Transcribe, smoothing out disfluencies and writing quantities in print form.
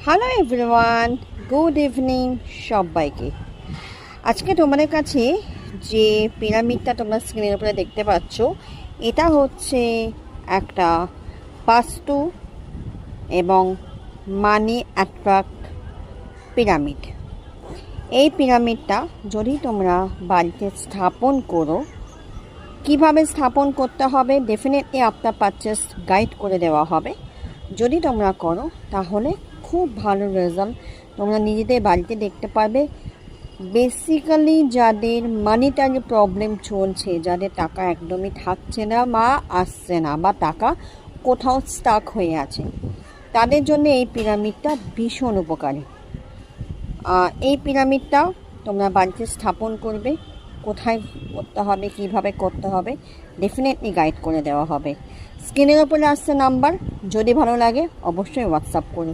Hello everyone, good evening সবাইকে। আজকে তোমাদের কাছে যে পিরামিডটা তোমরা স্ক্রিনের উপরে দেখতে পাচ্ছ, এটা হচ্ছে একটা বাস্তু এবং মানি অ্যাট্রাক্ট পিরামিড। এই পিরামিডটা যদি তোমরা বাড়িতে স্থাপন করো, কিভাবে স্থাপন করতে হবে ডেফিনেটলি আফটার পারচেস গাইড করে দেওয়া হবে। যদি তোমরা করো তাহলে খুব ভালো রেজাল্ট তোমরা নিজেদের বাড়িতে দেখতে পাবে। বেসিক্যালি যাদের মানিটারি প্রবলেম চলছে, যাদের টাকা একদমই থাকছে না বা আসছে না, বা টাকা কোথাও স্টাক হয়ে আছে, তাদের জন্য এই পিরামিডটা ভীষণ উপকারী। এই পিরামিডটা তোমরা বাড়িতে স্থাপন করবে, কোথায় করতে হবে, কিভাবে করতে হবে ডেফিনেটলি গাইড করে দেওয়া হবে। স্ক্রিনের উপরে আসছে নাম্বার, যদি ভালো লাগে অবশ্যই হোয়াটসঅ্যাপ করুন।